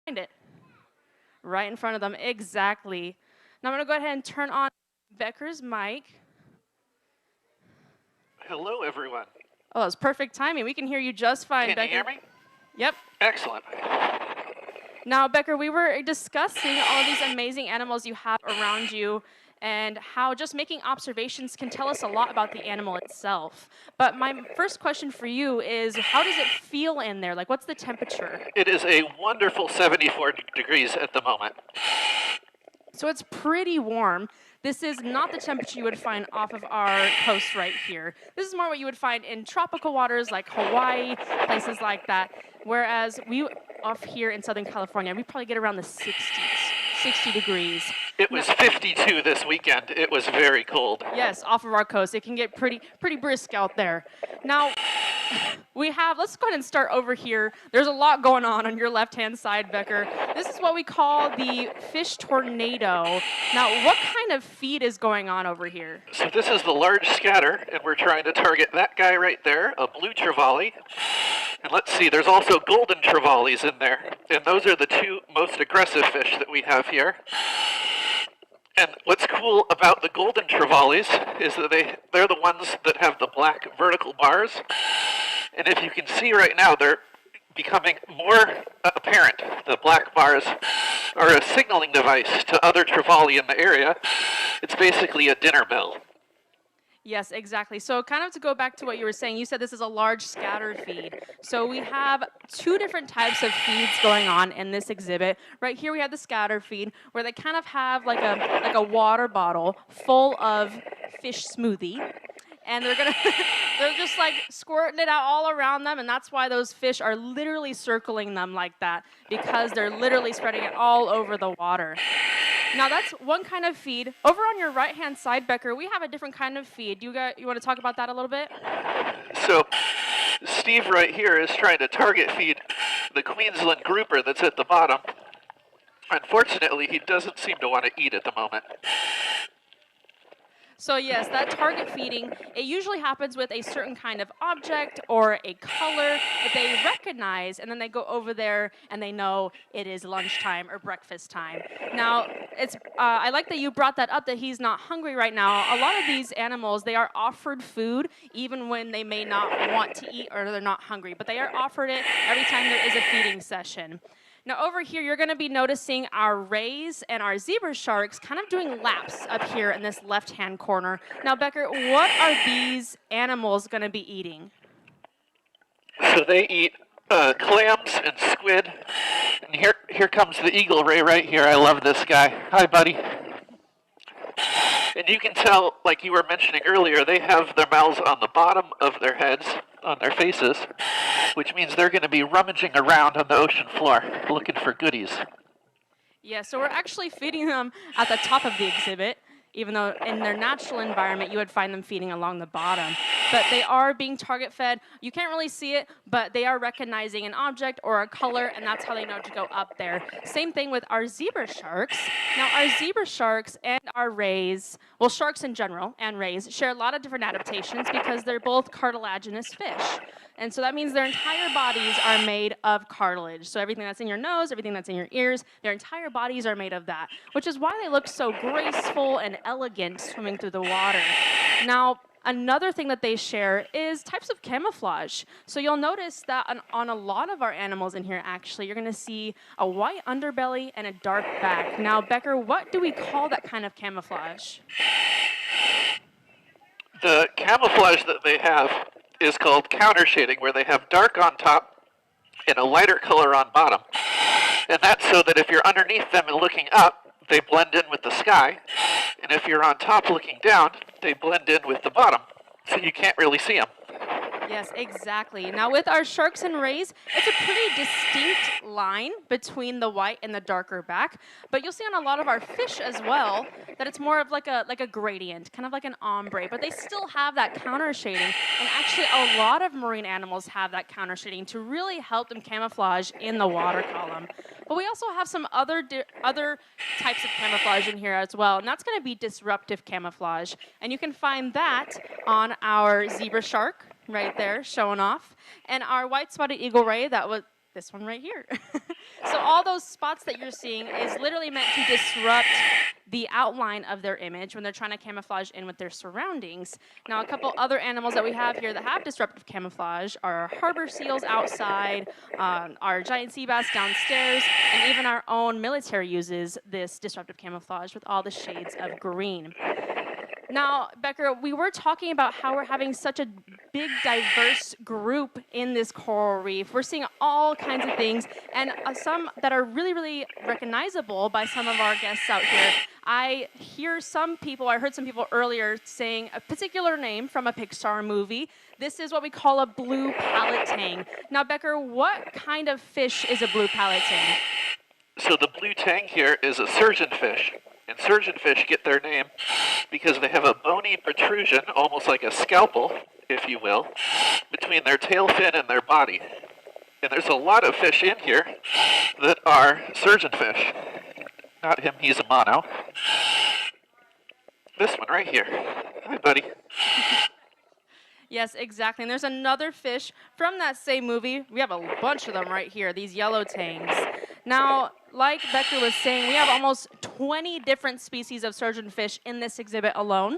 find it? Right in front of them, exactly. Now I'm gonna go ahead and turn on Becker's mic. Hello, everyone. Oh, that was perfect timing. We can hear you just fine, Can Becker. you hear me? Yep. Excellent. Now, Becker, we were discussing all of these amazing animals you have around you and how just making observations can tell us a lot about the animal itself. But my first question for you is, how does it feel in there? Like, what's the temperature? It is a wonderful 74 degrees at the moment. So it's pretty warm. This is not the temperature you would find off of our coast right here. This is more what you would find in tropical waters like Hawaii, places like that. Whereas we off here in Southern California, we probably get around the 60s, 60 degrees. It was 52 this weekend. It was very cold. Yes, off of our coast. It can get pretty brisk out there. Now, let's go ahead and start over here. There's a lot going on your left-hand side, Becker. This is what we call the fish tornado. Now, what kind of feed is going on over here? So this is the large scatter, and we're trying to target that guy right there, a blue trevally. And let's see, there's also golden trevallies in there. And those are the two most aggressive fish that we have here. And what's cool about the golden trevallies is that they're the ones that have the black vertical bars. And if you can see right now, they're becoming more apparent. The black bars are a signaling device to other trevally in the area. It's basically a dinner bell. Yes, exactly. So kind of to go back to what you were saying, you said this is a large scatter feed. So we have two different types of feeds going on in this exhibit. Right here we have the scatter feed, where they kind of have like a water bottle full of fish smoothie. And they're just like squirting it out all around them, and that's why those fish are literally circling them like that, because they're literally spreading it all over the water. Now that's one kind of feed. Over on your right-hand side, Becker, we have a different kind of feed. You want to talk about that a little bit? So Steve right here is trying to target feed the Queensland grouper that's at the bottom. Unfortunately, he doesn't seem to want to eat at the moment. So yes, that target feeding, it usually happens with a certain kind of object or a color that they recognize, and then they go over there and they know it is lunchtime or breakfast time. Now, I like that you brought that up, that he's not hungry right now. A lot of these animals, they are offered food even when they may not want to eat or they're not hungry, but they are offered it every time there is a feeding session. Now over here, you're going to be noticing our rays and our zebra sharks kind of doing laps up here in this left-hand corner. Now, Becker, what are these animals going to be eating? So they eat clams and squid. And here comes the eagle ray right here. I love this guy. Hi, buddy. And you can tell, like you were mentioning earlier, they have their mouths on the bottom of their heads, on their faces, which means they're going to be rummaging around on the ocean floor looking for goodies. Yeah, so we're actually feeding them at the top of the exhibit, even though in their natural environment you would find them feeding along the bottom. But they are being target fed. You can't really see it, but they are recognizing an object or a color, and that's how they know to go up there. Same thing with our zebra sharks. Now, our zebra sharks and our rays, well, sharks in general and rays, share a lot of different adaptations because they're both cartilaginous fish. And so that means their entire bodies are made of cartilage. So everything that's in your nose, everything that's in your ears, their entire bodies are made of that, which is why they look so graceful and elegant swimming through the water. Now, another thing that they share is types of camouflage. So you'll notice that on a lot of our animals in here, actually, you're going to see a white underbelly and a dark back. Now, Becker, what do we call that kind of camouflage? The camouflage that they have is called counter shading, where they have dark on top and a lighter color on bottom. And that's so that if you're underneath them and looking up, they blend in with the sky. And if you're on top looking down, they blend in with the bottom. So you can't really see them. Yes, exactly. Now with our sharks and rays, it's a pretty distinct line between the white and the darker back, but you'll see on a lot of our fish as well that it's more of like a gradient, kind of like an ombre, but they still have that counter shading, and actually a lot of marine animals have that counter shading to really help them camouflage in the water column. But we also have some other types of camouflage in here as well, and that's going to be disruptive camouflage, and you can find that on our zebra shark, right there, showing off. And our white-spotted eagle ray, that was this one right here. So all those spots that you're seeing is literally meant to disrupt the outline of their image when they're trying to camouflage in with their surroundings. Now, a couple other animals that we have here that have disruptive camouflage are our harbor seals outside, our giant sea bass downstairs, and even our own military uses this disruptive camouflage with all the shades of green. Now, Becker, we were talking about how we're having such a big, diverse group in this coral reef. We're seeing all kinds of things, and some that are really, really recognizable by some of our guests out here. I heard some people earlier saying a particular name from a Pixar movie. This is what we call a blue pallet tang. Now, Becker, what kind of fish is a blue pallet tang? So the blue tang here is a surgeonfish. And surgeonfish get their name because they have a bony protrusion, almost like a scalpel, if you will, between their tail fin and their body. And there's a lot of fish in here that are surgeonfish. Not him, he's a mono. This one right here. Hi, buddy. Yes, exactly. And there's another fish from that same movie. We have a bunch of them right here, these yellow tangs. Now, like Becker was saying, we have almost 20 different species of surgeonfish in this exhibit alone.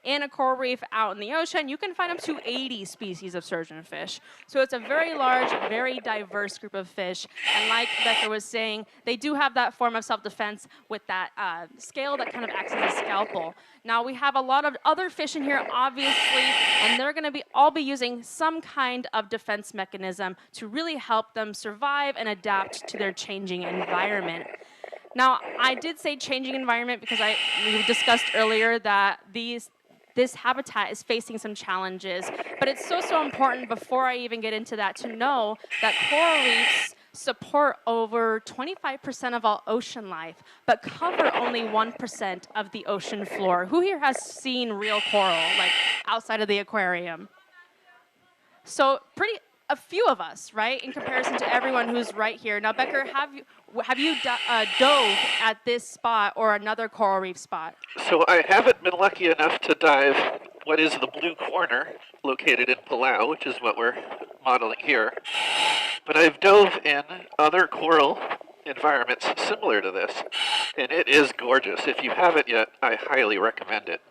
In a coral reef out in the ocean, you can find up to 80 species of surgeonfish. So it's a very large, very diverse group of fish. And like Becker was saying, they do have that form of self-defense with that scale that kind of acts as a scalpel. Now, we have a lot of other fish in here, obviously, and they're going to all be using some kind of defense mechanism to really help them survive and adapt to their changing environment. Now, I did say changing environment because we discussed earlier that this habitat is facing some challenges, but it's so important before I even get into that to know that coral reefs support over 25% of all ocean life, but cover only 1% of the ocean floor. Who here has seen real coral, like outside of the aquarium? So a few of us, right, in comparison to everyone who's right here. Now, Becker, have you dove at this spot or another coral reef spot? So I haven't been lucky enough to dive what is the blue corner located in Palau, which is what we're modeling here. But I've dove in other coral environments similar to this, and it is gorgeous. If you haven't yet, I highly recommend it.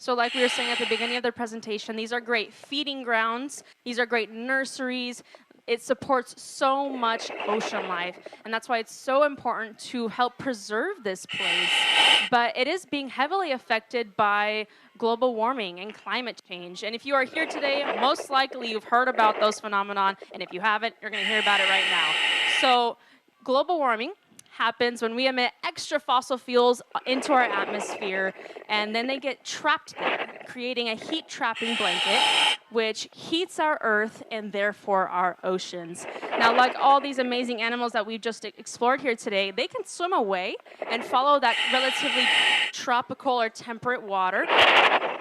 So like we were saying at the beginning of the presentation, these are great feeding grounds. These are great nurseries. It supports so much ocean life, and that's why it's so important to help preserve this place. But it is being heavily affected by global warming and climate change. And if you are here today, most likely you've heard about those phenomenon, and if you haven't, you're going to hear about it right now. So global warming happens when we emit extra fossil fuels into our atmosphere, and then they get trapped there, creating a heat-trapping blanket, which heats our Earth and therefore our oceans. Now, like all these amazing animals that we've just explored here today, they can swim away and follow that relatively tropical or temperate water.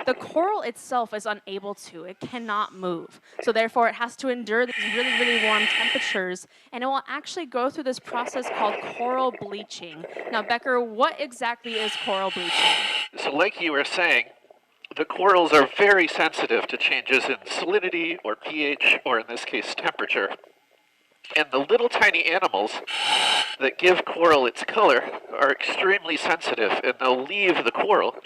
The coral itself is unable to. It cannot move. So therefore, it has to endure these really, really warm temperatures, and it will actually go through this process called coral bleaching. Now, Becker, what exactly is coral bleaching? So like you were saying, the corals are very sensitive to changes in salinity or pH, or in this case, temperature. And the little tiny animals that give coral its color are extremely sensitive, and they'll leave the coral.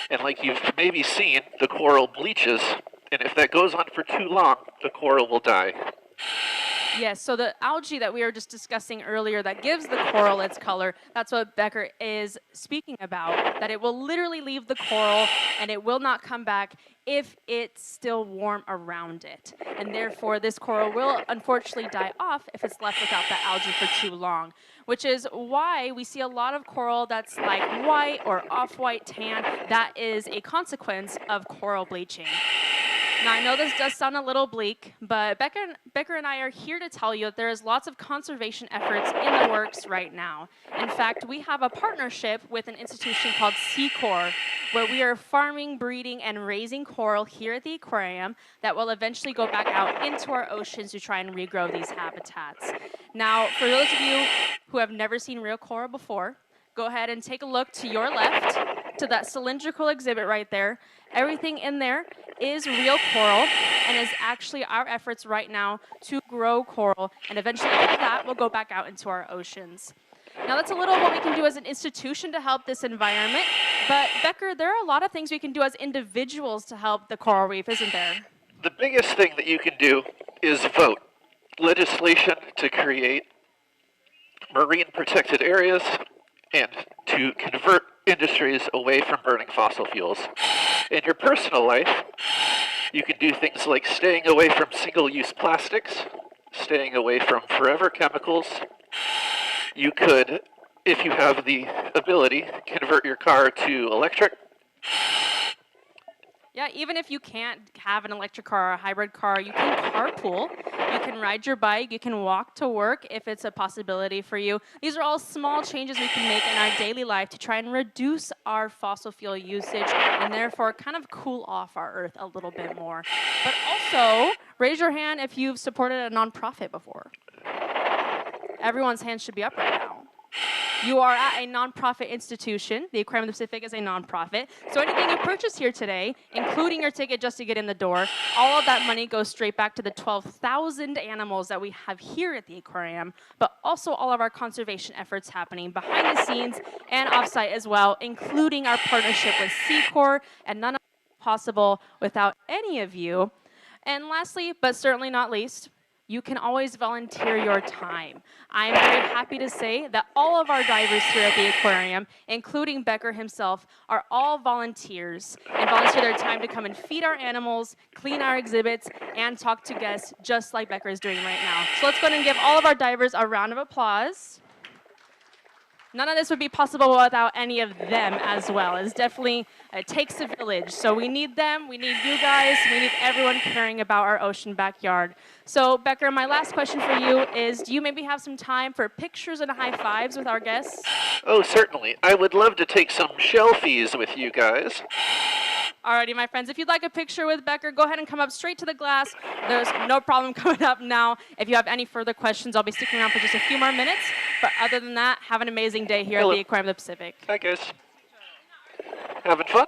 And like you've maybe seen, the coral bleaches, and if that goes on for too long, the coral will die. Yes, so the algae that we were just discussing earlier that gives the coral its color, that's what Becker is speaking about, that it will literally leave the coral and it will not come back if it's still warm around it. And therefore, this coral will unfortunately die off if it's left without that algae for too long, which is why we see a lot of coral that's like white or off-white tan. That is a consequence of coral bleaching. Now, I know this does sound a little bleak, but Becker and I are here to tell you that there is lots of conservation efforts in the works right now. In fact, we have a partnership with an institution called Seacor, where we are farming, breeding, and raising coral here at the aquarium that will eventually go back out into our oceans to try and regrow these habitats. Now, for those of you who have never seen real coral before, go ahead and take a look to your left. to that cylindrical exhibit right there. Everything in there is real coral and is actually our efforts right now to grow coral, and eventually all that will go back out into our oceans. Now that's a little of what we can do as an institution to help this environment, but Becker, there are a lot of things we can do as individuals to help the coral reef, isn't there? The biggest thing that you can do is vote legislation to create marine protected areas and to convert industries away from burning fossil fuels. In your personal life, you can do things like staying away from single-use plastics, staying away from forever chemicals. You could, if you have the ability, convert your car to electric. Yeah, even if you can't have an electric car or a hybrid car, you can carpool. You can ride your bike. You can walk to work if it's a possibility for you. These are all small changes we can make in our daily life to try and reduce our fossil fuel usage and therefore kind of cool off our Earth a little bit more. But also, raise your hand if you've supported a nonprofit before. Everyone's hand should be up right now. You are at a nonprofit institution. The Aquarium of the Pacific is a nonprofit. So anything you purchase here today, including your ticket just to get in the door, all of that money goes straight back to the 12,000 animals that we have here at the aquarium, but also all of our conservation efforts happening behind the scenes and offsite as well, including our partnership with Seacor, and none of that is possible without any of you. And lastly, but certainly not least, you can always volunteer your time. I'm very happy to say that all of our divers here at the aquarium, including Becker himself, are all volunteers and volunteer their time to come and feed our animals, clean our exhibits, and talk to guests just like Becker is doing right now. So let's go ahead and give all of our divers a round of applause. None of this would be possible without any of them as well. It takes a village. So we need them, we need you guys, we need everyone caring about our ocean backyard. So Becker, my last question for you is, do you maybe have some time for pictures and high fives with our guests? Oh, certainly. I would love to take some shelfies with you guys. Alrighty, my friends, if you'd like a picture with Becker, go ahead and come up straight to the glass. There's no problem coming up now. If you have any further questions, I'll be sticking around for just a few more minutes. But other than that, have an amazing day here at the Aquarium of the Pacific. Hi, guys. Having fun?